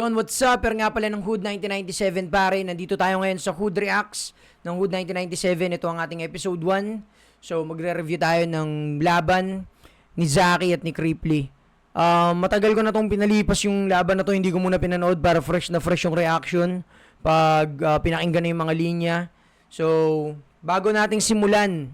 Yon, what's up? Pero nga pala ng Hood 1997 pare, nandito tayo ngayon sa Hood Reacts ng Hood 1997. Ito ang ating episode 1. So magre-review tayo ng laban ni Zaki at ni Cripply. Matagal ko na tong pinalipas yung laban na to, hindi ko muna pinanood para fresh na fresh yung reaction pag pinakinggan na yung mga linya. So bago nating simulan,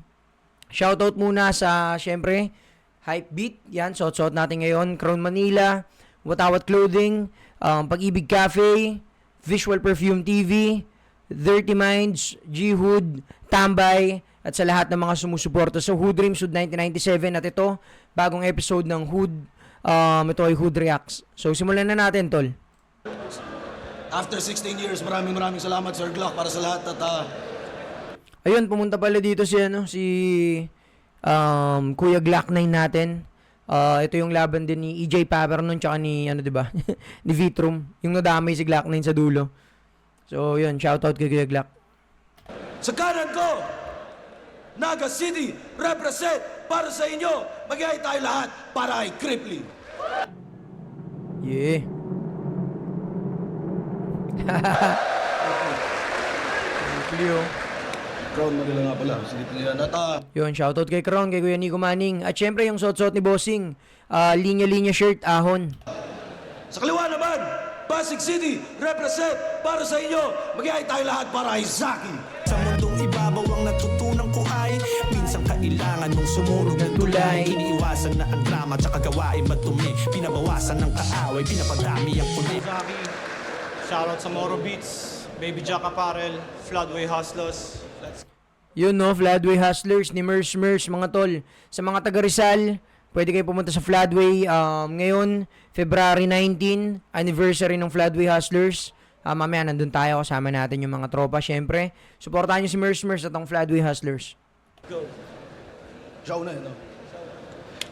shoutout muna sa syempre Hypebeat. Yan, suot-suot natin ngayon. Crown Manila, Watawat Clothing, Pag-ibig Cafe, Visual Perfume TV, Dirty Minds, G-Hood, Tambay, at sa lahat ng mga sumusuporta sa Hood Dreams Hood 1997. At ito, bagong episode ng Hood, ito ay Hood Reacts. So simulan na natin, tol. After 16 years, maraming salamat Sir Glock para sa lahat at Ayun, pumunta pala dito si Kuya Glock 9 natin. Ito yung laban din ni EJ Paper nun tsaka ni diba? Ni Vitrum, yung nadamay si Glock 9 sa dulo. So yun, shoutout kay Kuya Glock. sa kanan ko, Naga City represent para sa inyo. Mag-iay tayo lahat para ay Cripply. Yeah. Cripply oh. Crown Manila nga pala, silip nila nata. Yun, shoutout kay Crown, kay Kuya Nico Manning. At syempre yung suot-suot ni Bossing, linya-linya shirt, ahon. Sa kaliwa naman, Pasig City represent para sa inyo. Mag-iay tayo lahat para ay Zaki. Sa mundong ibabaw ang natutunan ko ay minsan kailangan mong sumunog ng tulay. Iniiwasan na ang drama tsaka gawain madumi. Pinabawasan ng kaaway, pinapadami ang puli. Zaki, shoutout sa Moro Beats, Baby Jack Apparel, Floodway Hustlers. Yun no, Floodway Hustlers ni Merce, mga tol. Sa mga taga Rizal, pwede kayo pumunta sa Floodway. Ngayon, February 19, anniversary ng Floodway Hustlers. Mamaya nandun tayo, kasama natin yung mga tropa. Syempre, supportahan nyo si Merce at ang Floodway Hustlers. Go. Siya una yun, no?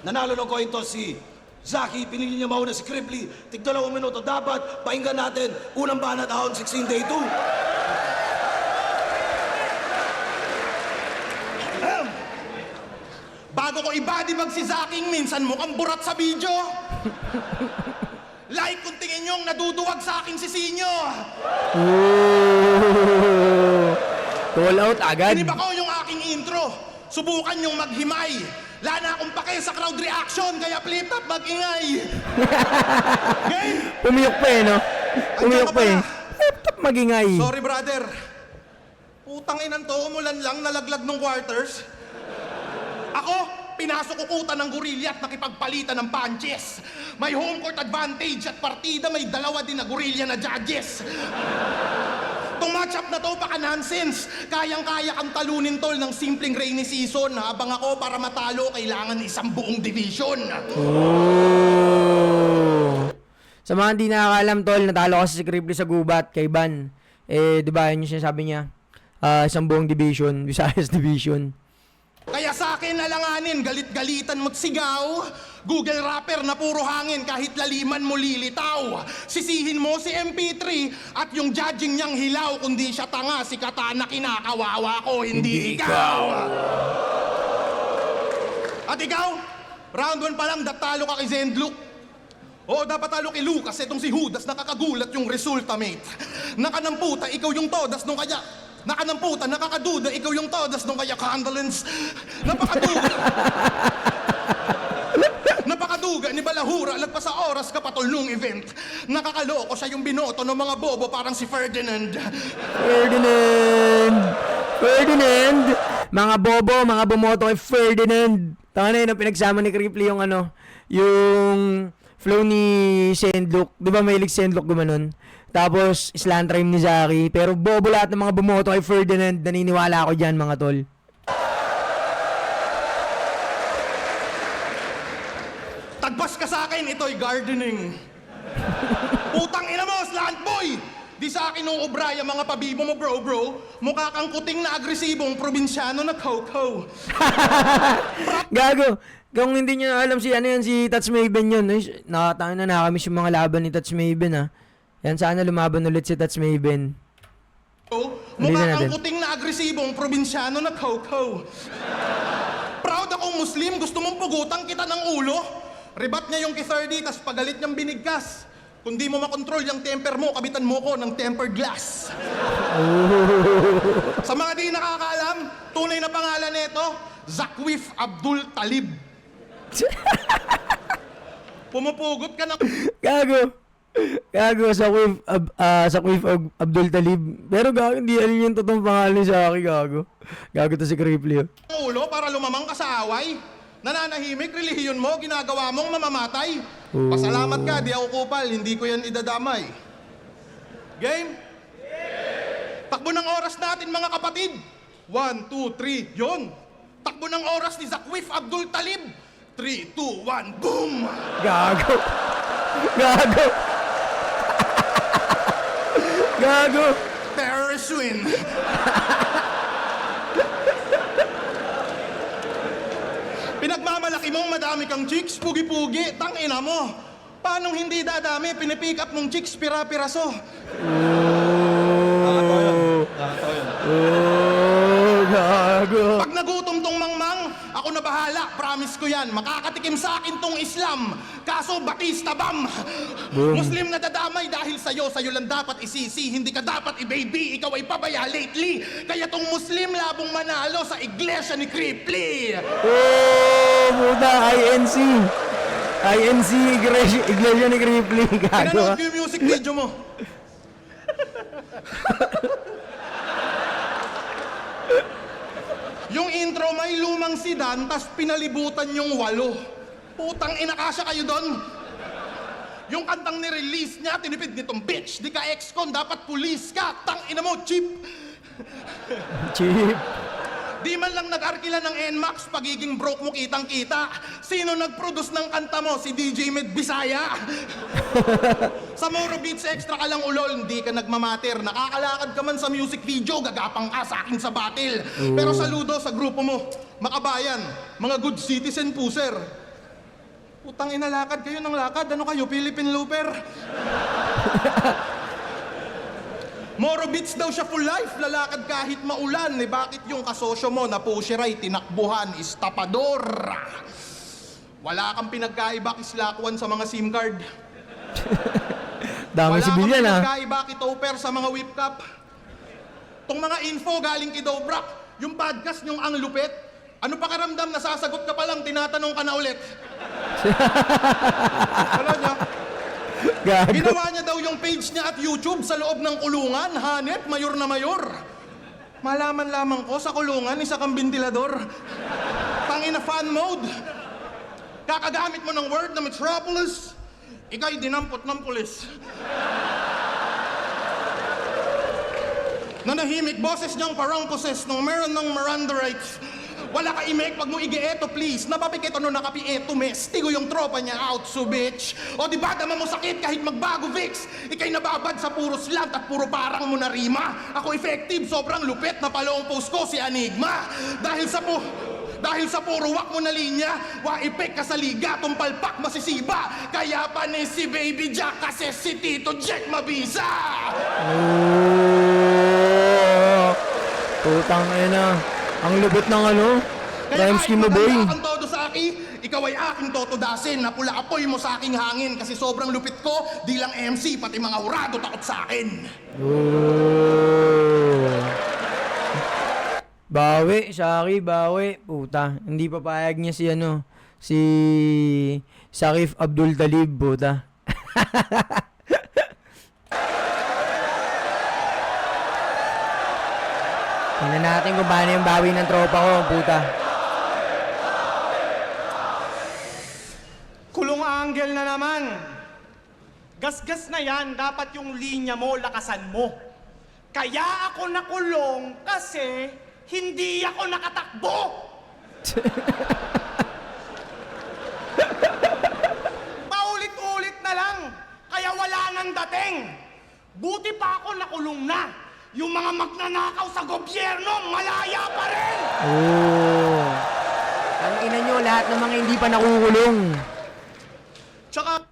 Nanalo ng coin toss si Zaki, pinili niya mauna si Cripply. Tig 2 minuto dapat, painggan natin. Unang banat ahon, 16 day 2. Bago ko ibadibag si Zaking, minsan mukhang burat sa video. Like kung tingin nyong naduduwag sa aking sisinyo. Ooh! Call out agad. Iniba ko yung aking intro. Subukan nyong maghimay. Wala na akong pake sa crowd reaction, kaya flip top mag-ingay. Game? Pumiyok pa no? Pumiyok pa Flip top magingay. Sorry brother. Putang inan to, umulan lang, nalaglag ng quarters. Ako, pinasok kukutan ng gorilla at nakipagpalitan ng punches. May home court advantage at partida may dalawa din na gorilla na judges. Itong matchup na to, baka nonsense. Kayang-kaya kang talunin tol ng simpleng rainy season. Habang ako, para matalo, kailangan isang buong division. Oh. Sa mga hindi nakakalam tol, natalo kasi si Cripply sa gubat kay Ban. Di ba yun yung sinasabi niya? Isang buong division, Visayas Division. Kaya sa akin alanganin, galit-galitan mo't sigaw. Google rapper na puro hangin kahit laliman mo lilitaw. Sisihin mo si MP3 at yung judging niyang hilaw. Kundi siya tanga, si Katana kinakawawa ko, hindi ikaw. At ikaw, round 1 pa lang, datalo ka kay Zendluk. Oo, dapat talo kay Lucas, itong si Judas, nakakagulat yung resulta, mate. Nakanamputa, ikaw yung todas nung kaya... Nakanamputan, nakakaduda, ikaw yung todas nung kaya condolence. Napakaduga ni Balahura, lagpas sa oras kapatol nung event. Nakakaloko siya yung binoto ng mga bobo parang si Ferdinand. Ferdinand! Mga bobo, mga bumoto kay Ferdinand. Tama na yun ang pinagsama ni Cripply yung yung flow ni Sendlock. Di ba may Sendlock gumanon? Tapos, slant rhyme ni Zaki. Pero bobo lahat ng mga bumoto kay Ferdinand. Naniniwala ako dyan, mga tol. Tagbas ka sa akin, ito'y gardening. Putang ina mo, slant boy! Di sa akin nung obraya, mga pabibo mo, bro. Mukha kang kuting na agresibong probinsyano na Coco. Gago. Kung hindi nyo alam si Touch Maven yun. Nakatangin na nakamiss yung mga laban ni Touch Maven, ha. Yan, sana lumaban ulit si Touch Maven. Mukha kang kuting na agresibong probinsyano na Coco. Proud akong Muslim, gusto mong pugutan kita ng ulo. Ribat niya yung kay 30, tas pagalit niyang binigkas. Kung di mo makontrol yung temper mo, kabitan mo ko ng tempered glass. Sa mga di nakakaalam, tunay na pangalan nito, Zakwif Abdul Talib. Pumupugot ka na... Gago sa Quif Abdul Talib. Pero gago, hindi alam yung totoong pangalan sa akin, gago. Gago to si Cripply. ulo para lumamang ka sa away. Nananahimik, relihiyon mo, ginagawa mong mamamatay. Pasalamat ka, di ako kupal, hindi ko yan idadamay. Game? Takbo ng oras natin mga kapatid. 1, 2, 3, yun. Takbo ng oras ni Zakwif Abdul Talib. 3, 2, 1, boom! Gago. Gago. Gago. Terrorist win. Pinagmamalaki mong madami kang chicks, pugi-pugi, tangina mo. Paano hindi dadami? Pinipick up mong chicks, pira-piraso. Gago. Pag nagutom tong mangmang, ako na bahala, promise ko yan. Makakatikim sa akin tong Islam. Kaso Batista Bam. Muslim na dadamay dahil sa'yo lang dapat isisi. Hindi ka dapat i-baby, ikaw ay pabaya lately. Kaya tong Muslim labong manalo sa iglesia ni Cripply. Oh, puta, INC. INC, iglesia ni Cripply. Gago. Pinanood ko yung music video mo. Yung intro may lumang sedan, tas pinalibutan yung 8. Putang inakasya kayo doon. Yung kantang ni-release niya, tinipid nitong bitch. Di ka ex-con, dapat pulis ka. Tang ina mo, cheap. Cheap. Di man lang nag-arkila ng NMAX, pagiging broke mo kitang-kita. Sino nag-produce ng kanta mo? Si DJ Med Bisaya. Sa Moro Beats Extra ka lang ulol, hindi ka nagmamater. Nakakalakad ka man sa music video, gagapang ka sa akin sa battle. Pero saludo sa grupo mo, makabayan, mga good citizen po, sir. Putang inalakad kayo ng lakad, ano kayo, Philippine Looper? Moro Beats daw siya full life, lalakad kahit maulan. Eh bakit yung kasosyo mo na pusheray, tinakbuhan, istapador? Wala kang pinagkaiba kislakwan sa mga SIM card. Dami Wala sibilyan kang ah. pinagkaiba kitoper sa mga whip cup. Tong mga info galing kay Dobrak, yung podcast yung ang lupit. Ano pakiramdam, nasasagot ka pa lang, tinatanong ka na ulit. Wala niya. Gago. Ginawa niya daw yung page niya at YouTube sa loob ng kulungan. Hanep, mayor na mayor. Malaman lamang ko sa kulungan, isa kang bentilador. Tangina fan mode. Kakagamit mo ng word na metropolis, ika'y dinampot ng pulis. Nanahimik boses niyang parang poses nung meron ng Miranda rights. Wala ka imek, pag mo igi-eto please. Napapikit ano nakapi-eto mes. Tigo yung tropa niya out so bitch. O di ba dama mo sakit kahit magbago Vicks. Ika'y nababad sa puro slant at puro parang mo na rima. Ako effective, sobrang lupit na palong post ko si Enigma. Dahil sa puro wak mo na linya, waipek ka sa liga, tumpalpak masisiba. Kaya pa ni si Baby Jack kasi si Tito Jack mabisa. Oh, putang ina. Ang lupit ng ano, rhyme scheme mo, boy. Kaya kahit todo sa akin, ikaw ay aking totodasin. Napula apoy mo sa aking hangin kasi sobrang lupit ko, di lang MC, pati mga hurado takot sa akin. Oh. Bawi, Shaki, bawi. Puta, hindi papayag niya si ano, si Zakwif Abdul Talib, puta. Tingnan natin kung paano yung bawi ng tropa ko, puta. Kulong angle na naman. Gasgas na yan, dapat yung linya mo, lakasan mo. Kaya ako nakulong kasi hindi ako nakatakbo. Paulit-ulit na lang, kaya wala nang dating. Buti pa ako nakulong na. Yung mga magnanakaw sa gobyerno, malaya pa rin! Oh. Ang ina nyo, lahat ng mga hindi pa nakukulong. Tsaka,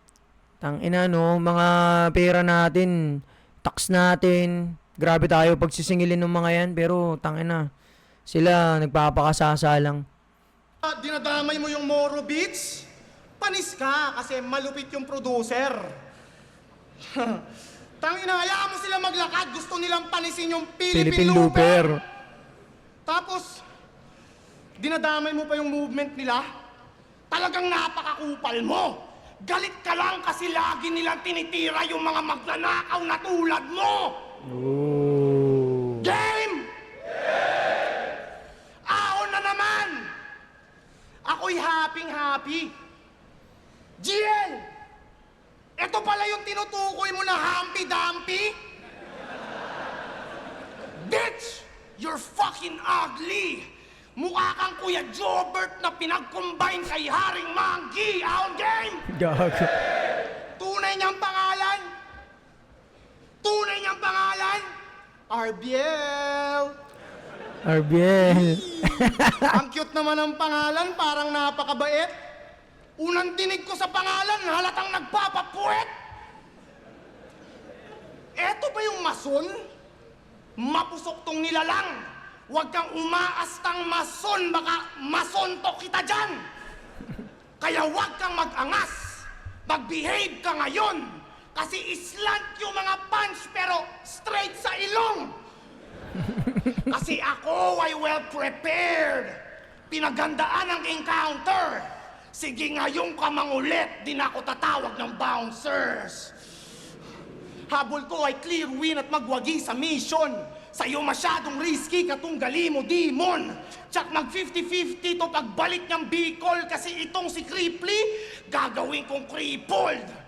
Tangina no, mga pera natin, tax natin, grabe tayo pagsisingilin ng mga yan, pero tangina, sila nagpapakasasa lang. dinadamay mo yung Moro Beats? Panis ka kasi malupit yung producer. Tangina, hayaan mo sila maglakad. Gusto nilang panisin yung Philippine Philippine Looper. Looper. Tapos, dinadamay mo pa yung movement nila. Talagang napakakupal mo. Galit ka lang kasi lagi nilang tinitira yung mga magnanakaw na tulad mo. Oh. Game! Ahon na naman! Ako'y happy. GL! Ito pala yung tinutukoy mo na Humpy-Dumpy? Bitch! You're fucking ugly! Mukha kang Kuya Jobert na pinag-combine kay Haring Manggi! Ahon game! Gago. Tunay niyang pangalan? RBL! RBL. Ang cute naman ng pangalan, parang napakabait. Unang dinig ko sa pangalan, halatang nagpapapuwet. Eto ba yung mason? Mapusok tong nilalang. Huwag kang umaastang mason, baka masontok kita dyan. Kaya huwag kang mag-angas. Mag-behave ka ngayon. Kasi islant yung mga punch pero straight sa ilong. Kasi ako ay well prepared. Pinagandaan ang encounter. Sige ngayong ka mangulit, di na ako tatawag ng bouncers. Habol ko ay clear win at magwagi sa mission. Sa'yo masyadong risky katong gali mo, demon. Tsak mag 50-50 to pagbalik niyang Bicol kasi itong si Cripply, gagawin kong crippled.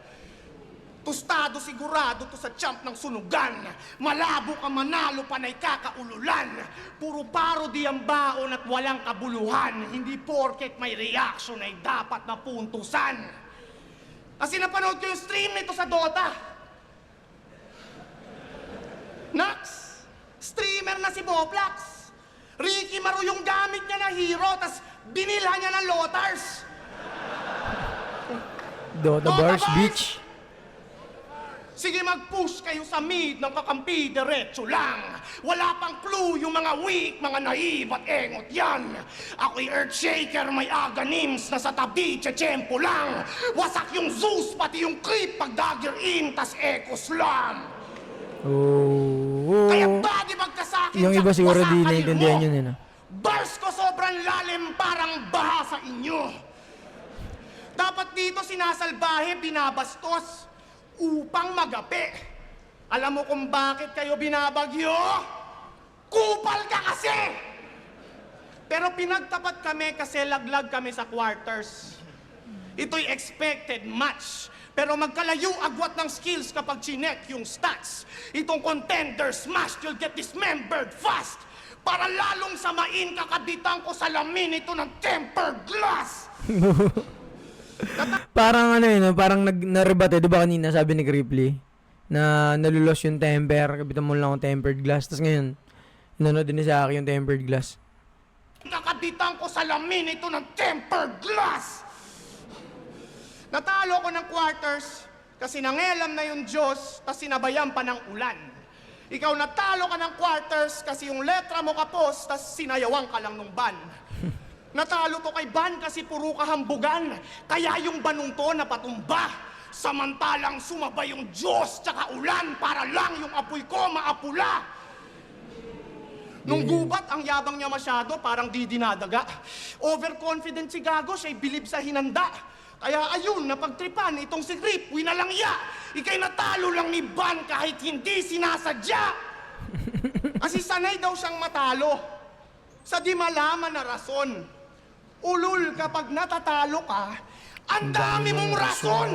Tostado sigurado to sa champ ng sunugan. Malabo ka manalo panay kakaululan. Puro parody ang baon at walang kabuluhan. Hindi porket may reaction ay dapat na puntusan. Kasi napanood ko yung stream nito sa Dota. Nax! Streamer na si Boblax. Ricky Maru yung gamit niya na hero, tas binilhan niya ng Lotars. Dota Bars Beach. Sige, mag-push kayo sa mid ng kakampi, diretso lang. Wala pang clue yung mga weak, mga naive at engot yan. Ako'y Earthshaker, may aganims na sa tabi, tsetsempo lang. Wasak yung Zeus, pati yung creep pag dagger in, tas echo slam. Oh. Kaya body bag ka sa akin, Yung iba tsak siguro di wasakan naiintindihan mo. yun, no? Bars ko sobrang lalim, parang baha sa inyo. Dapat dito sinasalbahe, binabastos, upang magapi. Alam mo kung bakit kayo binabagyo? Kupal ka kasi! Pero pinagtapat kami kasi laglag kami sa quarters. Ito'y expected match. Pero magkalayo agwat ng skills kapag chinek yung stats. Itong contender smash, you'll get dismembered fast. Para lalong samain kakabitan ko sa lamin ito ng tempered glass. Parang ano yun, no? Parang narebate, di ba kanina sabi ni Cripply na nalulos yung temper, kapitan mo lang yung tempered glass. Tapos ngayon, nanood din sa akin yung tempered glass. Kakabitan ko sa lamin ito ng tempered glass. Natalo ko ng quarters kasi nangelam na yung Diyos tas sinabayan pa ng ulan. Ikaw natalo ka ng quarters kasi yung letra mo kapos tas sinayawang ka lang nung ban. Natalo to kay Ban kasi puro kahambugan. Kaya yung banong to napatumba. Samantalang sumabay yung Diyos tsaka ulan para lang yung apoy ko maapula. Nung gubat, ang yabang niya masyado, parang di dinadaga. Overconfident si Gago, siya'y bilib sa hinanda. Kaya ayun, napagtripan itong si Grip, winalangya. Ika'y natalo lang ni Ban kahit hindi sinasadya. Kasi sanay daw siyang matalo. Sa di malaman na rason. Ulul, kapag natatalo ka, ang dami mong rason!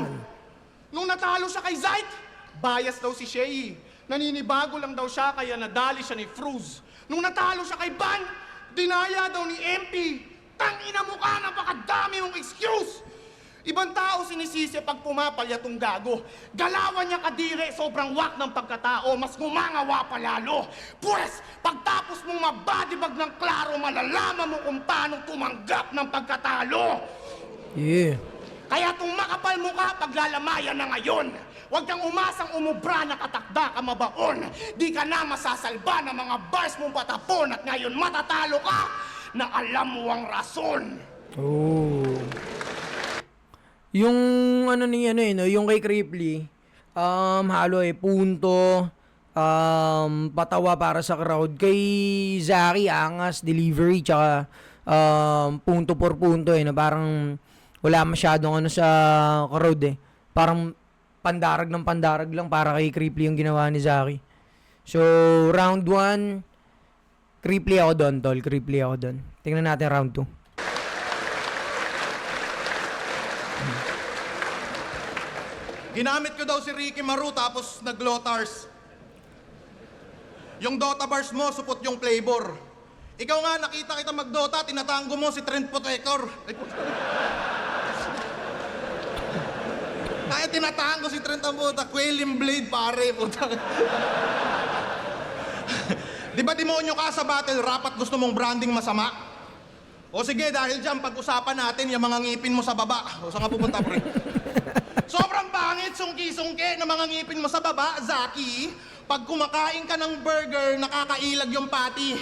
Nung natalo siya kay Zayt, bias daw si Shay. Naninibago lang daw siya kaya nadali siya ni Fruz. Nung natalo siya kay Ban, dinaya daw ni MP. Tangina mo ka, napakadami mong excuse! Ibang tao sinisisi pag pumapalya tong Gago. Galawan niya kadire, sobrang wak ng pagkatao, mas ngumangawa pa lalo. Pwes, pagtapos mong mabadibag ng klaro, malalaman mo kung paano tumanggap ng pagkatalo. Yeah. Kaya itong makapal mo ka, paglalamayan na ngayon. Huwag kang umasang umubra na katakda ka mabaon. Di ka na masasalba ng mga bars mong patapon at ngayon matatalo ka na alam mo ang rason. Oh. Yung ano ni ano no, yung kay Cripply, Halo punto, patawa para sa crowd. Kay Zaki, angas, delivery, tsaka punto por punto na parang wala masyadong ano sa crowd Parang pandarag lang para kay Creeply yung ginawa ni Zaki. So, round 1, Creeply ako doon, tol. Creeply ako doon. Tingnan natin round 2. Ginamit ko daw si Ricky Maru tapos nag-Lotars. Yung Dota bars mo, supot yung flavor. Ikaw nga, nakita kita mag-Dota, tinatango mo si Trent Protector. Kaya tinatango si Trent ang puta, Quelling Blade pare, puta. Di ba demonyo ka sa battle rap at gusto mong branding masama? O sige, dahil dyan, pag-usapan natin yung mga ngipin mo sa baba. O saan ka pupunta, pre? Sobrang pangit, sungki-sungki na mga ngipin mo sa baba, Zaki. Pag kumakain ka ng burger, nakakailag yung patty.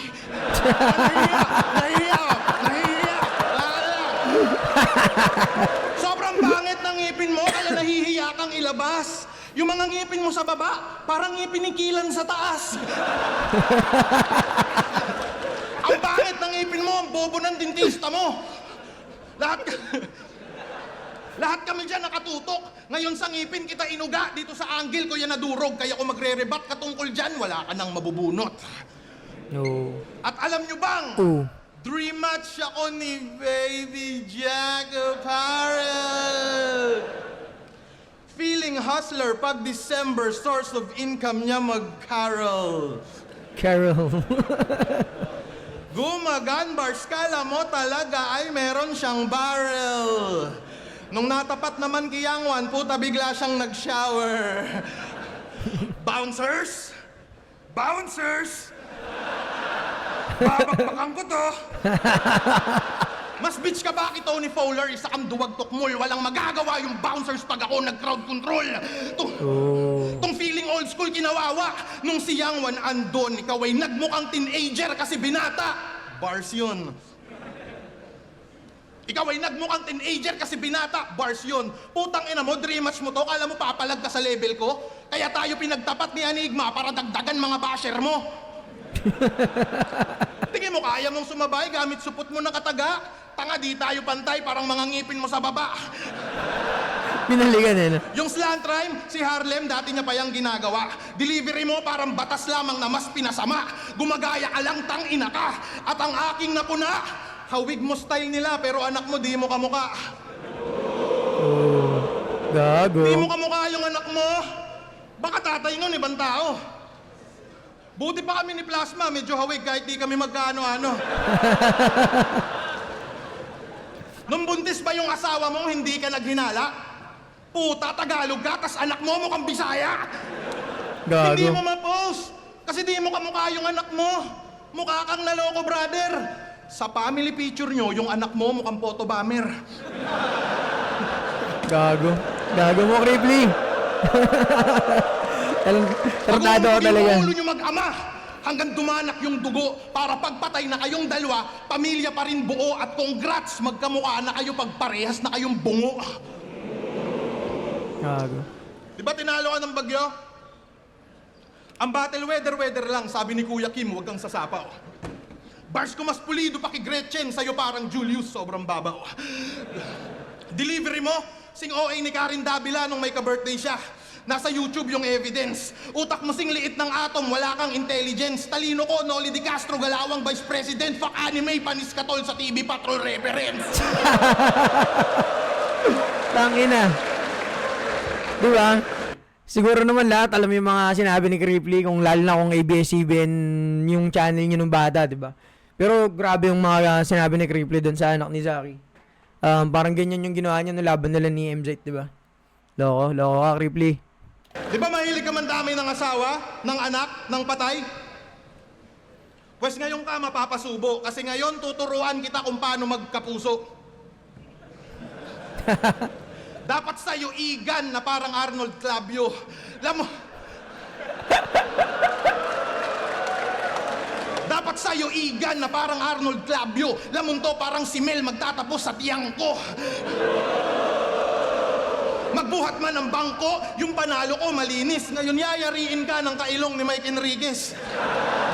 Nahiya. Sobrang pangit ng ngipin mo, kaya nahihiya kang ilabas. Yung mga ngipin mo sa baba, parang ngipin ni Kilan sa taas. Ang pangit ng ngipin mo, ang bobo ng dentista mo. Lahat kami dyan nakatutok. Ngayon sa ngipin kita inuga. Dito sa angle ko yan nadurog. Kaya kung magre-rebat ka tungkol dyan, wala ka nang mabubunot. No. At alam nyo bang, dream match ako ni Baby Jack Apparel. Feeling hustler pag December, source of income niya mag-carol. Carol. Gumagan bars, kala mo talaga ay meron siyang barrel. Nung natapat naman kay Yangwan, puta bigla siyang nag-shower. Bouncers! Bouncers! Babakbakan ko to! Mas bitch ka ba kay Tony Fowler? Isa kang duwag tukmol. Walang magagawa yung bouncers pag ako nag-crowd control. Tong feeling old school kinawawa. Nung si Yangwan andon, ikaw ay nagmukhang teenager kasi binata. Bars yun. Ikaw ay nagmukhang teenager kasi binata. Bars yun. Putang ina mo, dream match mo to. Kala mo papalag ka sa level ko? Kaya tayo pinagtapat ni Enigma para dagdagan mga basher mo. Tingin mo, kaya mong sumabay gamit supot mo ng kataga? Tanga, di tayo pantay, parang mga ngipin mo sa baba. Pinaligan no? Yung slant rhyme, si Harlem, dati niya pa yung ginagawa. Delivery mo parang batas lamang na mas pinasama. Gumagaya ka lang, tang ina ka. At ang aking napuna, hawig mo style nila, pero anak mo, di mo kamuka. Gago. Di mo kamukha yung anak mo. Baka tatay nun, ibang tao. Buti pa kami ni Plasma, medyo hawig kahit di kami magkaano-ano. Nung buntis ba yung asawa mo, hindi ka naghinala? Puta, Tagalog ka, tas anak mo mukhang Bisaya. Gago. Hindi mo ma-post. Kasi di mo kamukha yung anak mo. Mukha kang naloko, brother. Sa family picture nyo, yung anak mo mukhang photo bomber. Gago. Gago mo, Creeply. Tratado ko talaga. Pag-uulo nyo mag-ama, hanggang dumanak yung dugo para pagpatay na kayong dalawa, pamilya pa rin buo at congrats, magkamukha na kayo pagparehas na kayong bungo. Gago. Di ba tinalo ka ng bagyo? Ang battle weather lang, sabi ni Kuya Kim, huwag kang sasapaw. Bars ko mas pulido pa kay Gretchen, sa'yo parang Julius, sobrang babaw. Delivery mo, sing OA ni Karen Davila nung may ka-birthday siya. Nasa YouTube yung evidence. Utak mo sing liit ng atom, wala kang intelligence. Talino ko, Noli Di Castro, galawang vice president. Fuck anime, panis katol sa TV Patrol reference. Tangina. Di ba? Siguro naman lahat alam yung mga sinabi ni Creeply, kung lalo na kung ABS-CBN yung channel niyo nung bata, di ba? Pero grabe yung mga sinabi ni Creeply doon sa anak ni Zaki. Parang ganyan yung ginawa niya no laban nila ni MZ, di ba? Loko ka, Creeply. Di ba mahilig ka man dami ng asawa, ng anak, ng patay? Pwes ngayon ka mapapasubo kasi ngayon tuturuan kita kung paano magkapuso. Dapat sa'yo igan na parang Arnold Clavio. Alam mo, dapat sa'yo igan na parang Arnold Clavio. Lamon to parang si Mel magtatapos sa tiyang ko. Magbuhat man ang bangko, yung panalo ko malinis. Ngayon yayariin ka ng kailong ni Mike Enriquez.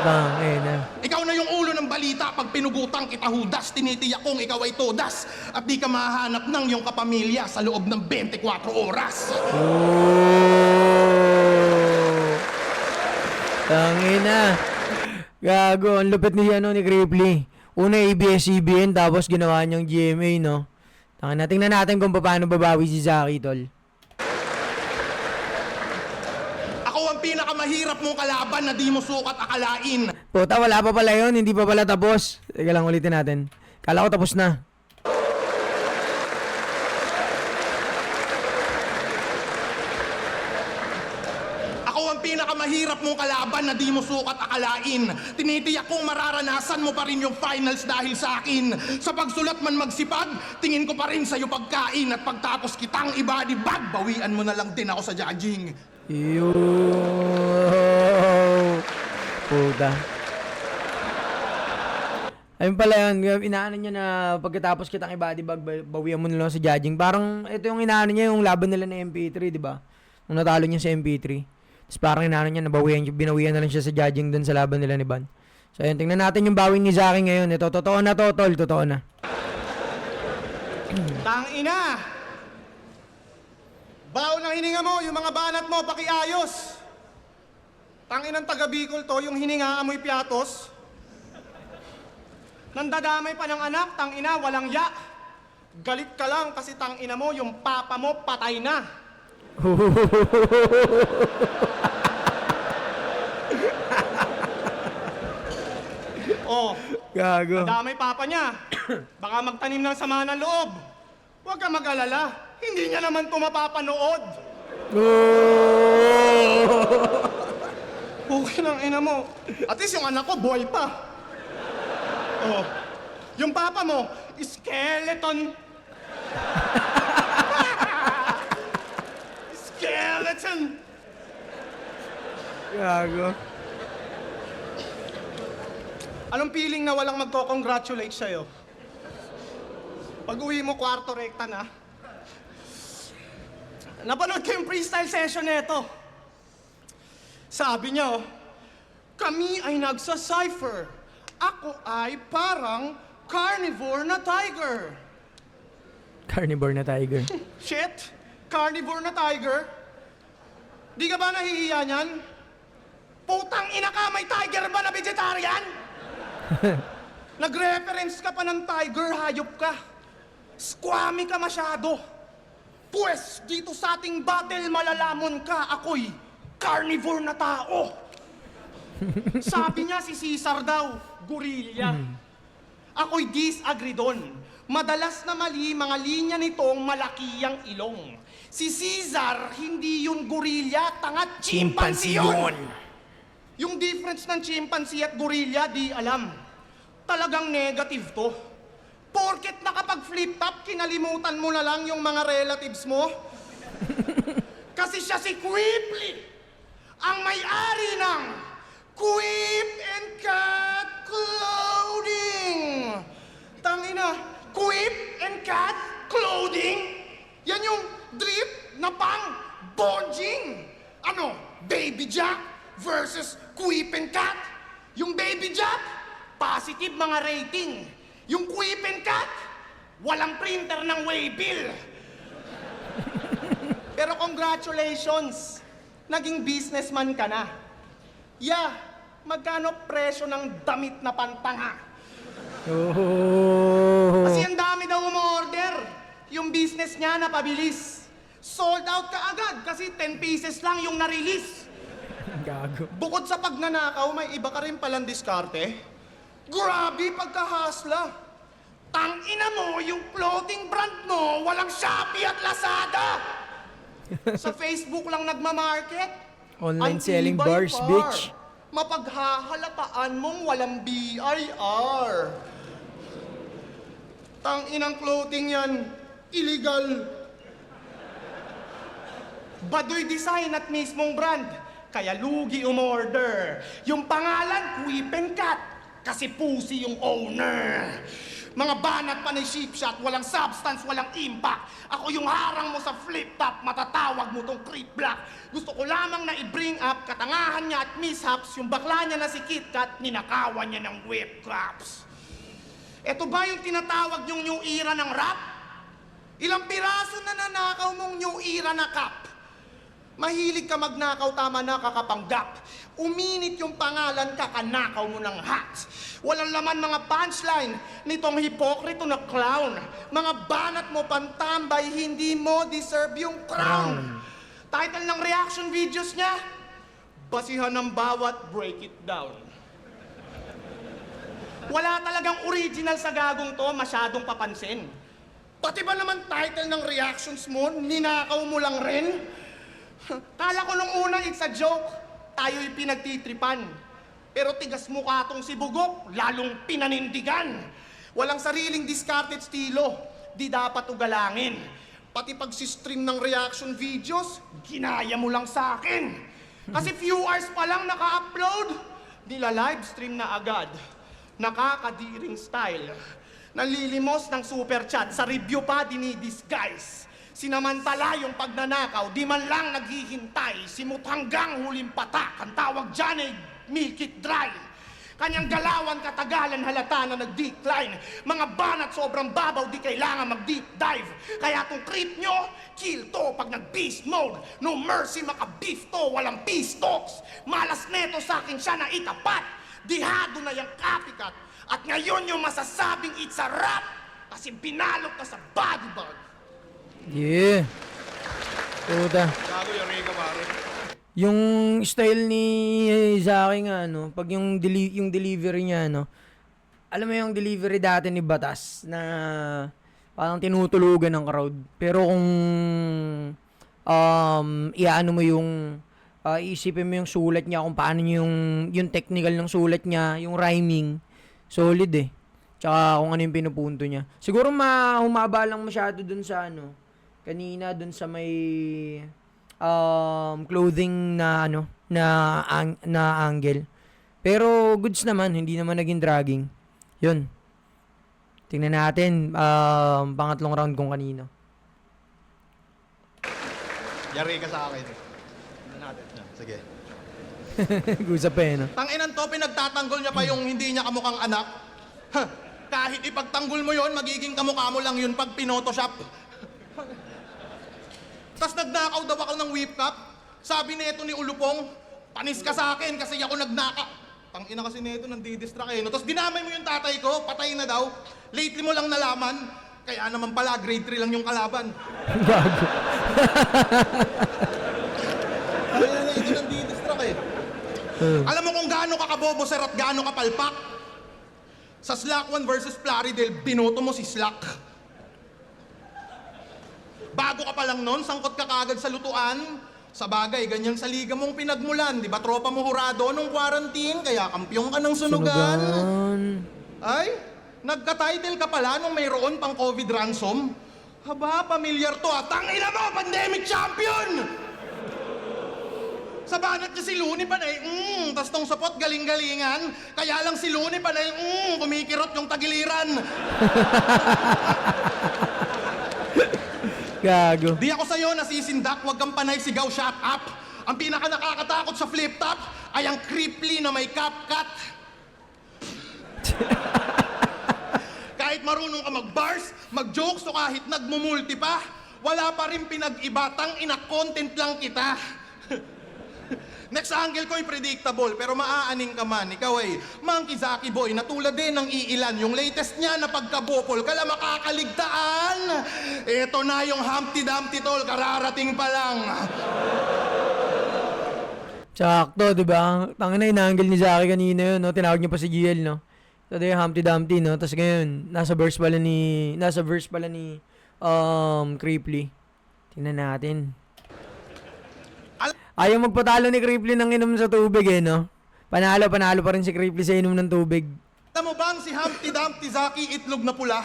Tangina. Ikaw na yung ulo ng balita pag pinugutang kita hudas, tinitiyak kong ikaw ay todas. At di ka mahanap ng iyong kapamilya sa loob ng 24 oras. Oh. Tangina. Gago, ang lupit ni Cripply. Una ABS-CBN, tapos ginawa niyang GMA, no? Tangina, tingnan natin kung paano babawi si Zaki, tol. Ako ang pinakamahirap mong kalaban na di mo sukat akalain. Puta, wala pa pala yun, hindi pa pala tapos. Teka lang, ulitin natin. Kala ko tapos na. Ako ang pinakamahirap mong kalaban na di mo sukat akalain. Tinitiyak kong mararanasan mo pa rin yung finals dahil sa akin. Sa pagsulat man magsipag, tingin ko pa rin sa'yo pagkain. At pagtapos kitang i-body bag, bawian mo na lang din ako sa judging. Yo. Puta. Ayun pala yun, inaano niya na pagkatapos kitang i-body bag, bawian mo na lang sa judging. Parang ito yung inaano niya, yung laban nila na MP3, di ba? Nung natalo niya sa MP3. Tapos parang inaano niya, binawian na lang siya sa judging dun sa laban nila ni Ban. So ayun, tingnan natin yung bawing ni Zaki ngayon. Ito, totoo na to, tol, totoo na. Tangina! Baon ng hininga mo, yung mga banat mo, pakiayos! Tanginang taga Bicol to, yung hininga amoy piatos. Nandadamay pa ng anak, tangina, walang ya. Galit ka lang kasi tangina mo, yung papa mo patay na. Oh, Gago. nadamay papa niya. Baka magtanim ng sama ng loob. Huwag ka mag-alala, hindi niya naman ito mapapanood. Okay ng ina mo. At least yung anak ko, boy pa. Oh, yung papa mo, skeleton. Skeleton. Gago. Anong feeling na walang magko-congratulate sa'yo? Pag uwi mo, kwarto rekta na. Napanood ko yung freestyle session nito. Sabi niya, kami ay nagsa-cypher. Ako ay parang carnivore na tiger. Carnivore na tiger. Shit! Carnivore na tiger? Di ka ba nahihiya niyan? Putang ina ka, may tiger ba na vegetarian? Nag-reference ka pa ng tiger, hayop ka. Squammy ka masyado. Pwes, dito sa ating battle malalamon ka, ako'y carnivore na tao. Sabi niya si Caesar daw, gorilla. Ako'y disagree doon. Madalas na mali mga linya nitong malaki ang ilong. Si Caesar, hindi yun gorilla, tanga, chimpanzee yun. Yung difference ng chimpanzee at gorilla, di alam. Talagang negative to. Porket nakapag-flip top, kinalimutan mo na lang yung mga relatives mo. Kasi siya si Cripply, ang may-ari ng Quip and Cat Clothing. Tangina, Quip and Cat Clothing? Yan yung drip na pang bonging. Ano, Baby Jack versus Quip and Cat? Yung Baby Jack, positive mga rating. Yung Quip and Cat, walang printer ng waybill. Pero congratulations, naging businessman ka na. Yeah, magkano presyo ng damit na pantanga? Oh. Kasi ang dami daw umorder. Yung business niya napabilis. Sold out ka agad kasi 10 pieces lang yung na-release. Gago. Bukod sa pagnanakaw, may iba ka rin palang diskarte. Grabe pagkahasla. Tangina mo, yung clothing brand mo, walang Shopee at Lazada. Sa Facebook lang nagmamarket. Online Ang selling tibay bars, par. bitch. Mapaghahalataan mong walang BIR. Tanginang clothing yan, illegal. Baduy design at mismong brand, kaya lugi umorder. Yung pangalan, Quip and Cat, kasi pusi yung owner. Mga banat pa na cheap shot, walang substance, walang impact. Ako yung harang mo sa flip top, matatawag mo tong creep black. Gusto ko lamang na i-bring up katangahan niya at mishaps, yung bakla niya na si Kit Kat, ninakawan niya ng whip craps. Ito ba yung tinatawag yung new era ng rap? Ilang piraso na nanakaw mong new era na cup? Mahilig ka magnakaw, tama na kakapanggap. Uminit yung pangalan, kakanakaw mo ng hat. Walang laman mga punchline nitong hipokrito na clown. Mga banat mo pantambay, hindi mo deserve yung crown. Title ng reaction videos niya, basihan ng bawat break it down. Wala talagang original sa gagong to, masyadong papansin. Pati ba naman title ng reactions mo, ninakaw mo lang rin? Kala ko nung una it's a joke, tayo'y pinagtitripan. Pero tigas mukha tong si Bugok, lalong pinanindigan. Walang sariling discarded estilo, di dapat ugalangin. Pati pag-stream ng reaction videos, ginaya mo lang sa akin. Kasi few hours pa lang naka-upload, nila-live stream na agad. Nakakadiring style. Nalilimos ng super chat, sa review pa dinidisguise. Sinamantala yung pagnanakaw, di man lang naghihintay. Simut hanggang huling patak, ang tawag dyan ay milk it dry. Kanyang galawan katagalan halata na nag-decline. Mga banat sobrang babaw, di kailangan mag-deep dive. Kaya tong creep nyo, kill to pag nag-beast mode. No mercy, maka-beef to, walang peace talks. Malas neto sa akin siya na itapat. Dihado na yung copycat. At ngayon yung masasabing it's a rap kasi binalok ka sa body bag. Yeah. Puta. Gago yung Rico, pare. Yung style ni Zaki nga, no, pag yung, yung delivery niya, no, alam mo yung delivery dati ni Batas na parang tinutulugan ng crowd. Pero kung iaano mo yung iisipin mo yung sulat niya, kung paano yung technical ng sulat niya, yung rhyming, solid eh. Tsaka kung ano yung pinupunto niya. Siguro humaba lang masyado dun sa ano, kanina dun sa may clothing na ano na angle. Pero goods naman, hindi naman naging dragging. 'Yun. Tingnan natin pangatlong round kung kanino. Yari ka sa akin. Tignan natin. Sige. Gusa pa eh, no? Tanginan to, pinagtatanggol niya pa yung hindi niya kamukhang anak. Huh. Kahit ipagtanggol mo yon, magiging kamukha mo lang yun pag pinotoshop. Tapos nagnakaw daw ako ng whip cup. Sabi nito ni Ulupong, panis ka sa akin kasi ako nagnaka. Tangina kasi nito, nandidistract eh. No? Tapos dinamay mo yung tatay ko, patay na daw. Lately mo lang nalaman, kaya naman pala, grade 3 lang yung kalaban. Gago. Kaya na ito nandidistract eh. Alam mo kung gaano ka kabobo, sir, at gaano ka palpak? Sa Slack 1 versus Plaridel, binoto mo si Slack. Bago ka pa lang nun, sangkot ka kagad sa lutuan. Sa bagay, ganyan sa liga mong pinagmulan. Di ba tropa mo hurado nung quarantine, kaya kampyong ka ng sunugan. Ay, nagka-title ka pala nung mayroon pang COVID ransom. Haba, pamilyar to ah. Tangina mo, pandemic champion! Sa banat niya si Looney Panay, tas tong sapot galing-galingan. Kaya lang si Looney Panay, kumikirot yung tagiliran. Gago. Di ako sa'yo nasisindak, wag kang panay sigaw, shut up. Ang pinaka nakakatakot sa flip top ay ang creeply na may CapCut. Kahit marunong ka mag-bars, mag-jokes, o kahit nagmumulti pa, wala pa rin pinag-ibatang ina-content lang kita. Next angle ko ay predictable, pero maaaning ka man. Ikaw ay Monkey Zaki Boy na tulad din ng iilan. Yung latest niya na pagkabopol, kala makakaligtaan. Eto na yung Humpty Dumpty tol, kararating pa lang. Sakto, di ba? Tangin na inangle ni Zaki kanina yun, no? Tinawag niya pa si GL, no? So, yung Humpty Dumpty, no? Tapos ngayon, nasa verse pala ni Creeply. Tingnan natin. Ayaw magpatalo ni Creeply ng inom sa tubig eh, no? Panalo pa rin si Creeply sa inom ng tubig. Alam mo bang si Humpty Dumpty Zaki itlog na pula?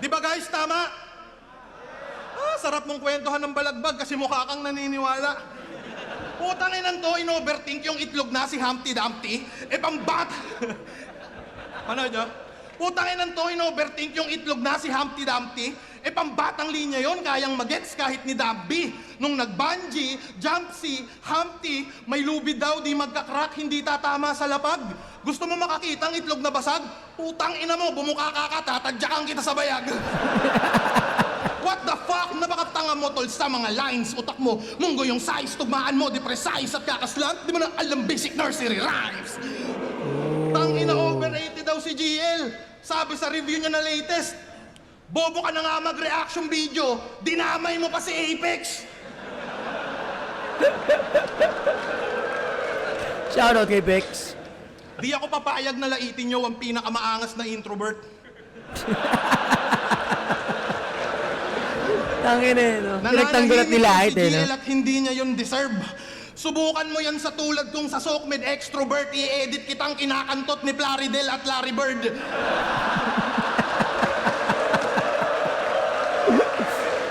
Di ba guys, tama? Sarap mong kwentuhan ng balagbag kasi mukha kang naniniwala. Putang inan to, in-overthink yung itlog na si Humpty Dumpty. Pambat! Ano nyo? Putangin to, in-overthink yung itlog na si Humpty Dumpty. Eh, pambatang linya yon, kayang magets kahit ni Dumpty. Nung nag-bungee, Jumpsy, Humpty, may lubid daw, di magkakrak, hindi tatama sa lapag. Gusto mo makakita ang itlog na basag? Putang ina mo, bumuka ka, tatadyakan kita sa bayag. What the fuck? Napakatanga mo, tol, sa mga lines. Utak mo, munggo yung size, tugmaan mo, di precise at kakaslant. Di mo na alam basic nursery rhymes. Tangina, overrated daw si GL. Sabi sa review niya na latest, bobo ka na nga mag-reaction video, dinamay mo pa si Apex. Shoutout kay Bex. Di ako papayag na laitin niyo ang pinakamaangas na introvert. Tangin eh, no? Pinagtanggulat Nananahimik nila si kahit eh, no? GL at hindi niya yun deserve. Subukan mo yan sa tulad kong sa Sokmed Extrovert, i-edit kitang kinakantot ni Plaridel at Larry Bird.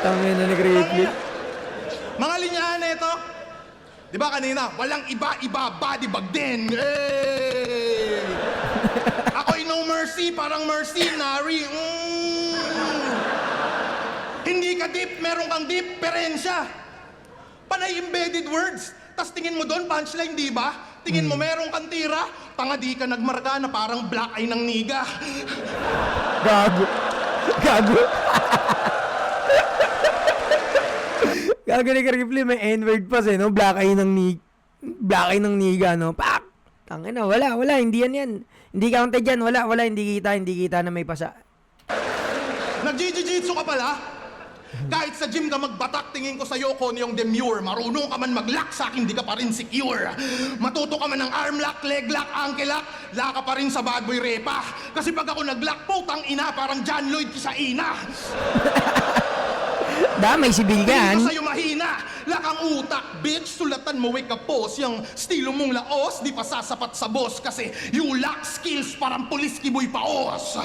Tangin na nag-replay. Mga linyahan na ito. Di ba kanina, walang iba-iba body bag din. Hey! Ako'y no mercy, parang mercenary. Hindi ka deep, meron kang diferensya. Panay embedded words. Tas tingin mo doon, punchline, di ba? Tingin mo meron kang tira, tanga di ka nagmarka na parang black eye ng niga. Gago. Gago. Gago ni Replay, may N-word pa no? Black eye ng niga, no? Pak! Tangin na, wala, hindi yan. Hindi counted yan, wala, hindi kita na may pasa. Nag-jiu-jitsu ka pala? Kahit sa gym ka magbatak, tingin ko sa'yo ko yung demure. Marunong ka man mag-lock, sa akin di ka pa rin secure. Matuto ka man ng arm lock, leg lock, ankle lock, laka pa rin sa bad boy repa. Kasi pag ako nag-lock, putang ina, parang John Lloyd Kisaina. Damay si Bilgan. Tingin ko sa'yo mahina, lakang utak, bitch. Sulatan mo wake up pose, yung estilo mong laos, di pa sasapat sa boss. Kasi you lack skills, parang pulis kiboy paos.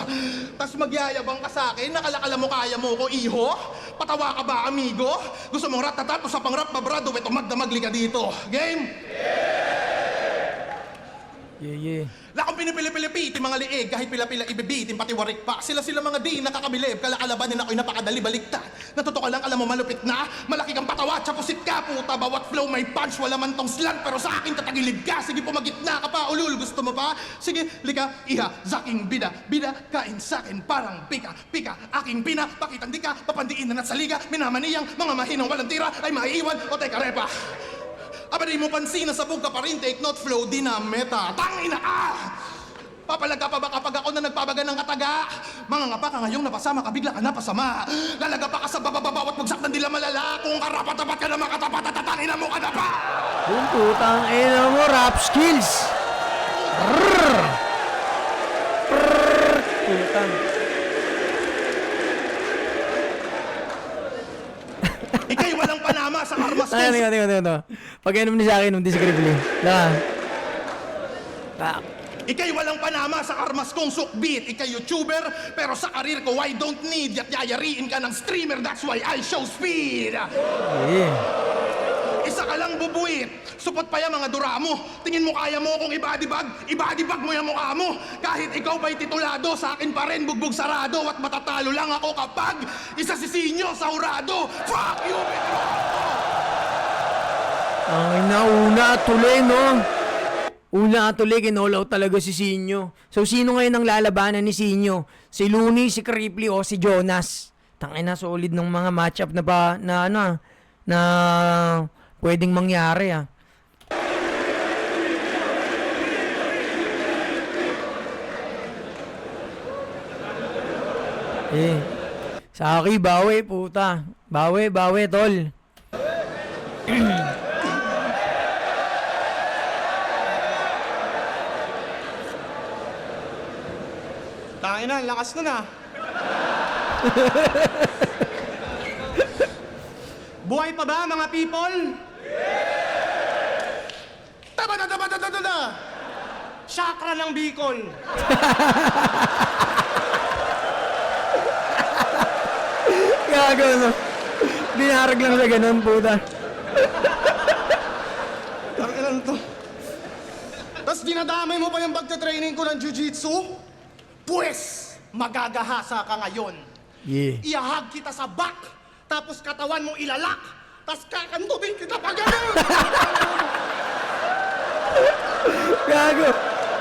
Tas magyayabang ka sa'kin, nakalakala mo kaya mo ko, iho? Patawa ka ba, amigo? Gusto mong ratatat o sa pangrap, babrado, eto magdamagli ka dito. Game? Yeah. Lakang pinipili-pilipiti mga liig, kahit pila-pila ibibitin, pati warik pa. Sila mga di nakakabilib, kalakalabanin ako'y napakadali baliktad. Natuto ka lang, alam mo malupit na, malaki kang patawa, tsapusit ka, puta, bawat flow may punch, wala man tong slant, pero sa akin tatagilid ka, sige pumagitna ka pa, ulul, gusto mo pa? Sige, lika, iha, zaking bida, kain sa'kin, parang pika, aking pina, pakitandi ka, papandiin na sa liga, minamaniyang, mga mahinang walang tira, ay maiiwan, o teka repa. Aba di mo pansin na sabog ka pa rin, take note, flow, di na meta. Tangina ka! Papalag ka pa ba kapag ako na nagpabaga ng kataga? Mga ngapa ka ngayong napasama ka, bigla ka napasama. Lalaga pa ka sa bababawat bagsak ng dila malala. Kung karapat-tapat ka na makatapat at tatangina mo ka na pa! Yung putang ina mo, rap skills. Putang. Ika'y walang panama sa armas ko. Tingnan. Pag inom ni sa akin, hindi si Replay. Ika'y walang panama sa armas kong sukbit. Ika'y YouTuber, pero sa karir ko, I don't need at yayariin ka ng streamer. That's why I show speed. Yeah. Isa ka lang bubuit. Supot pa yung mga dura mo. Tingin mo kaya mo kung ibadibag mo yung mukha mo. Kahit ikaw pa'y titulado, sa akin pa rin bugbog sarado. At matatalo lang ako kapag isa si Sinyo sa hurado. Fuck you, Pedro! Ang una tuloy, no? Una tuloy, kinall out talaga si Sinyo. So, sino ngayon ang lalabanan ni Sinyo? Si Looney, si Cripply, o si Jonas? Tangina, solid ng mga matchup na pwedeng mangyari, ah. Saki, bawi, puta. Bawi, tol. Tangin na, lakas nun ah. Buhay pa ba mga people? Taba. Chakra ng Bicol. Gago, no? Dinarag lang sa ganun, puta. Tangin to. Tapos dinadamay mo pa yung pagtatraining ko ng jiu-jitsu? Pues, magagahasa ka ngayon. Yeah. Iahag kita sa back, tapos katawan mo ilalak, tapos kakantubin kita pa gano'n. Gago.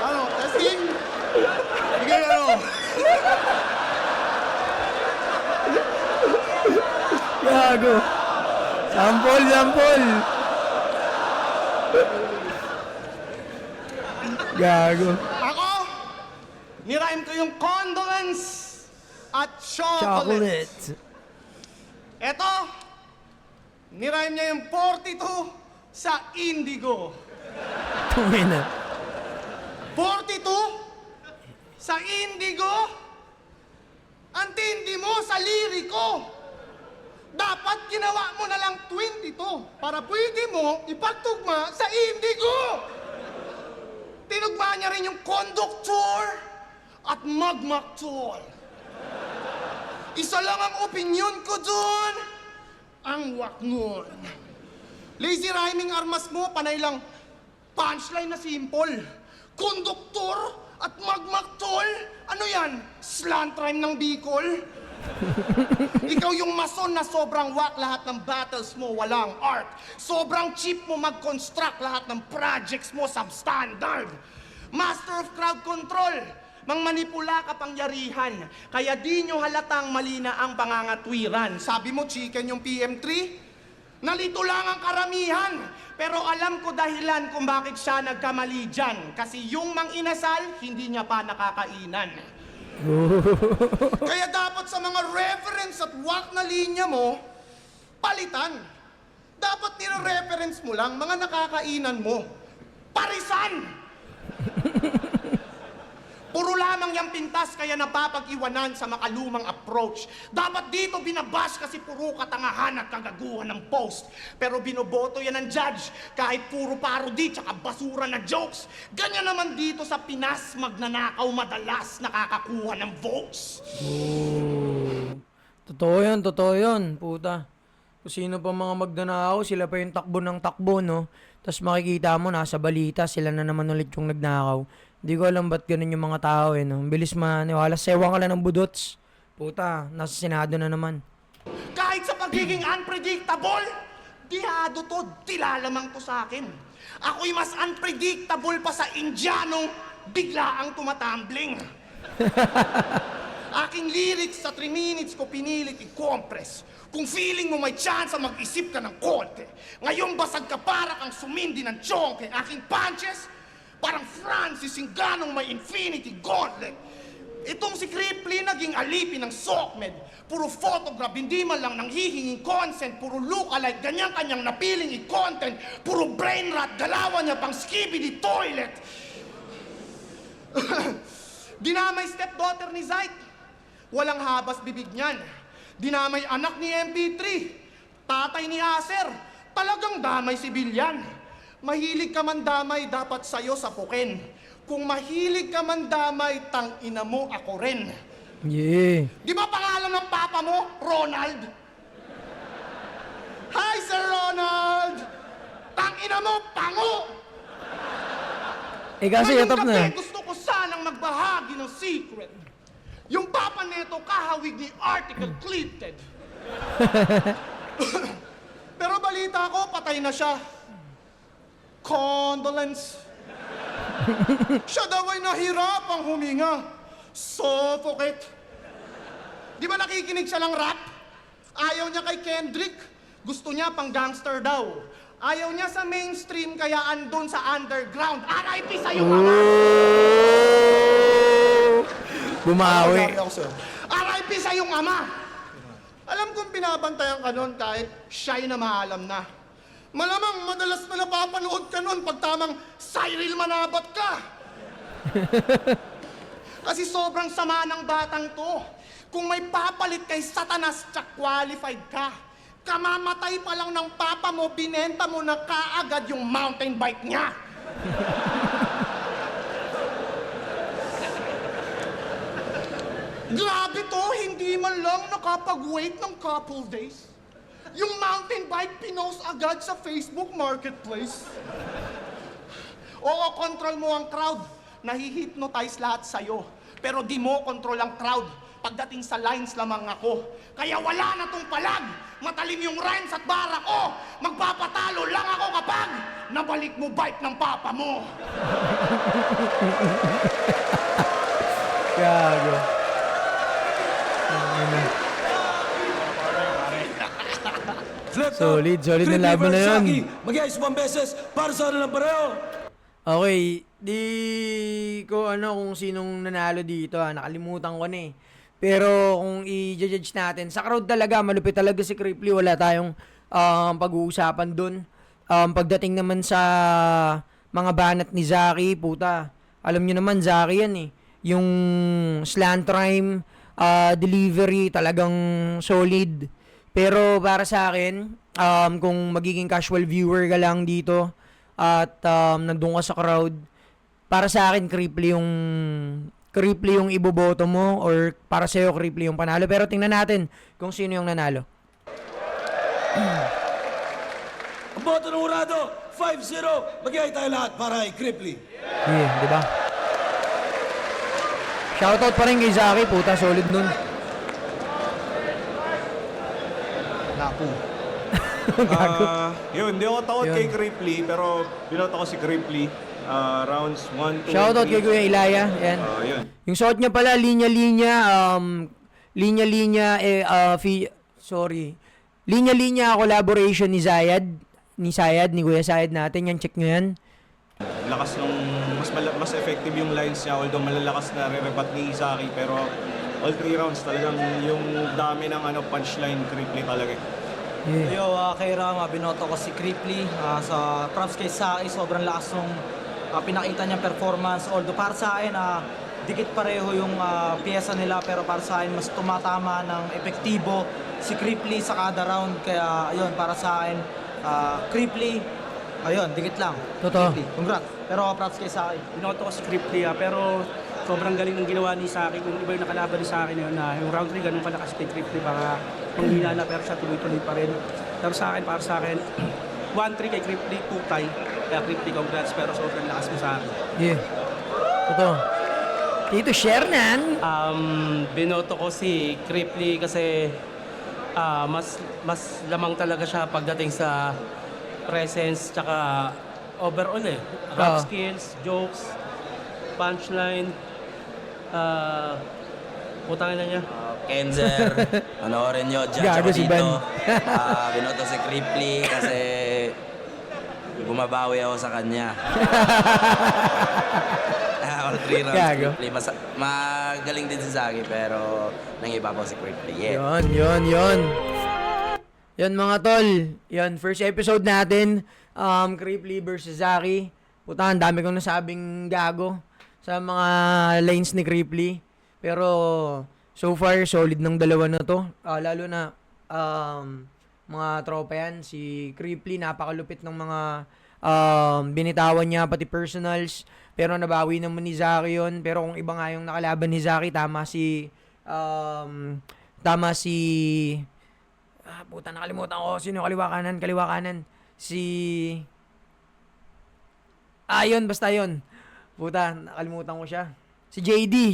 Ano, testing? Sige, ano? Gago. Sample, sample. Gago. Ako, nirhyme ko yung condolence at chocolate. Chocolate. Eto, nirhyme niya yung 42 sa indigo. Tumina. 42 sa indigo? Ang tindi mo sa liriko. Dapat ginawa mo na lang 22 para pwede mo ipagtugma sa indigo. Tinugma niya rin yung conductor at magmaktor. Isa lang ang opinion ko dun, ang wakngon. Lazy rhyming armas mo, panay lang punchline na simple. Konduktor at magmaktol? Ano yan? Slant rhyme ng Bicol? Ikaw yung mason na sobrang whack, lahat ng battles mo walang art. Sobrang cheap mo mag-construct, lahat ng projects mo substandard. Master of crowd control, mangmanipula kapangyarihan. Kaya di nyo halatang mali na ang pangangatwiran. Sabi mo chicken yung PM3? Nalito lang ang karamihan. Pero alam ko dahilan kung bakit siya nagkamali dyan. Kasi yung mang-inasal, hindi niya pa nakakainan. Kaya dapat sa mga reference at wak na linya mo, palitan. Dapat nire-reference mo lang mga nakakainan mo. Parisan! Puro lamang yung pintas kaya napapag-iwanan sa makalumang approach. Dapat dito binabash kasi puro katangahan at kagaguhan ng post. Pero binoboto yan ng judge kahit puro parody tsaka basura na jokes. Ganyan naman dito sa Pinas, magnanakaw madalas nakakakuha ng votes. Oh. Totoo yun, puta. Kung sino pa mga magnanakaw, sila pa yung takbo ng takbo, no? Tapos makikita mo, nasa balita, sila na naman ulit yung nagnakaw. Hindi ko alam ba't ganun yung mga tao, eh, no? Ang bilis maniwala. Sewa ka lang ng budots. Puta, nasa Senado na naman. Kahit sa pagiging unpredictable, dihado to, tilalamang to sa akin. Ako'y mas unpredictable pa sa Indianong bigla ang tumatumbling. Aking lyrics sa 3 minutes ko pinilit i-compress. Kung feeling mo may chance mag-isip ka ng konti. Ngayon basag ka para kang sumindi ng chonke. Aking punches, parang Francis Ngannou may infinity gauntlet. Itong si Cripply naging alipin ng SOCMED. Puro photograph, hindi man lang nang hihinging consent. Puro look-alike, ganyan kanyang napiling i-content. Puro brain rot, galawan niya pang skibidi toilet. Dinamay stepdaughter ni Zayt. Walang habas bibig niyan. Dinamay anak ni MP3. Tatay ni Aser. Talagang damay si Bilyan. Mahilig ka man damay, dapat sa'yo sapukin. Kung mahilig ka man damay, tang ina mo ako rin. Yeah. Di ba pangalan ng papa mo, Ronald? Hi, Sir Ronald! Tang ina mo, pango! Eh kasi Ngayong yatap gabi, na. gusto ko sanang magbahagi ng secret. Yung papa neto kahawig ni article clipped. Pero balita ko, patay na siya. Condolence. Siya daw ay nahirapang huminga. Suffocate. Di ba nakikinig siya ng rap? Ayaw niya kay Kendrick. Gusto niya pang gangster daw. Ayaw niya sa mainstream kaya andun sa underground. RIP sa'yo, mama! Bumawi. RIP sa'yo, ama! Alam kong binabantayan ka nun kahit siya'y na maalam na. Malamang madalas na napapanood ka nun pag tamang Cyril Manabat ka. Kasi sobrang sama ng batang to. Kung may papalit kay Satanas, tsak qualified ka. Kamamatay pa lang ng papa mo, binenta mo na kaagad yung mountain bike niya. Grabe to, hindi man lang nakapag-wait ng couple days. Yung mountain bike pinost agad sa Facebook Marketplace. Oo, control mo ang crowd. Nahihypnotize lahat sa'yo. Pero di mo control ang crowd. Pagdating sa lines lamang ako. Kaya wala na tong palag. Matalim yung rhymes at bara ko. Magpapatalo lang ako kapag nabalik mo bike ng papa mo. Gago. Solid na laban na yun. Mag-iayos 1 beses para sa ano ng pareho. Okay, di ko kung sinong nanalo dito nakalimutan ko na eh. Pero kung i-judge natin, sa crowd talaga, malupit talaga si Cripply, wala tayong pag-uusapan dun. Pagdating naman sa mga banat ni Zaki, puta, alam nyo naman, Zaki yan eh. Yung slant rhyme, delivery, talagang solid. Pero para sa akin, kung magiging casual viewer ka lang dito, at nandun ka sa crowd, para sa akin Cripply yung iboboto mo, or para sa'yo Cripply yung panalo. Pero tingnan natin kung sino yung nanalo. Ang boto ng Urado, 5-0. Mag-iay tayo lahat para kay Cripply. Yeah, di ba? Shoutout pa rin kay Zaki, puta, solid nun. Naku. Yun, hindi ako takot kay Cripply, pero binoto ko si Cripply. Rounds 1, 2, Shoutout kay Kuya Ilaya, yan. Yun. Yung suot niya pala, linya-linya, linya-linya collaboration ni Kuya Zayad natin, yan, check nyo yan. Lakas nung, mas effective yung lines niya, although malalakas na re-rebat ni Isaki, pero all 3 rounds talagang yung dami ng punchline Cripply talaga. Yeah. Yo, kay Rama, binoto ko si Cripply. Sa props kay Saki, sobrang lakas nung pinakita niyang performance. Although para sa akin, dikit pareho yung pyesa nila, pero para sa akin, mas tumatama ng epektibo si Cripply sa kada round. Kaya, ayun, para sa akin, Cripply, ayun, dikit lang. Totoo. Cripply. Congrats. Pero props kay Saki. Binoto ko si Cripply pero sobrang galing ng ginawa ni Saki. Kung iba yung nakalaban ni Saki na yun, na yung round 3 ganun kalakas kay Cripply, para manghina na, pero siya tuloy-tuloy pa rin. Pero para sa akin 1-3 kay Cripply, 2 tie. Kaya Cripply, congrats, pero sobrang lakas mo sa akin. Yeah. Totoo. Tito Shernan. Binoto ko si Cripply kasi mas lamang talaga siya pagdating sa presence tsaka overall rap skills, jokes, punchline, putangin na niya. Kenzer, panoorin nyo, judge Gago ako si dito. Binoto si Cripply kasi bumabawi ako sa kanya. All 3 rounds Gago. Cripply. Magaling din si Zaki pero nangiba po si Cripply. Yeah. Yon. Yan mga tol. Yan, first episode natin. Cripply versus Zaki. Puta, ang dami kong nasabing gago sa mga lanes ni Cripply. Pero so far, solid ng dalawa na to. Lalo na mga tropa yan. Si Cripply, napakalupit ng mga binitawan niya, pati personals. Pero nabawi naman ni Zaki yun. Pero kung iba nga yung nakalaban ni Zaki, tama si puta, nakalimutan ko. Sino yung kaliwa kanan? Yun, basta yun. Puta, nakalimutan ko siya. Si JD.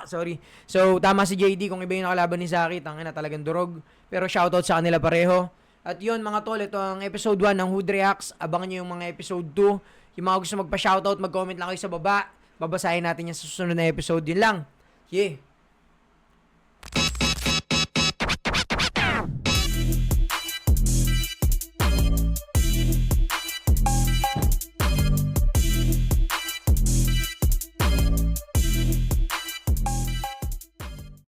Sorry. So, tama si JD. Kung iba yung nakalaban ni Zaki, tangina, talagang durog. Pero shoutout sa kanila pareho. At yun, mga tol, ito ang episode 1 ng Hood Reacts. Abangan nyo yung mga episode 2. Yung mga gusto magpa-shoutout, mag-comment lang kayo sa baba. Babasahin natin yan sa susunod na episode. Yun lang. Yeah.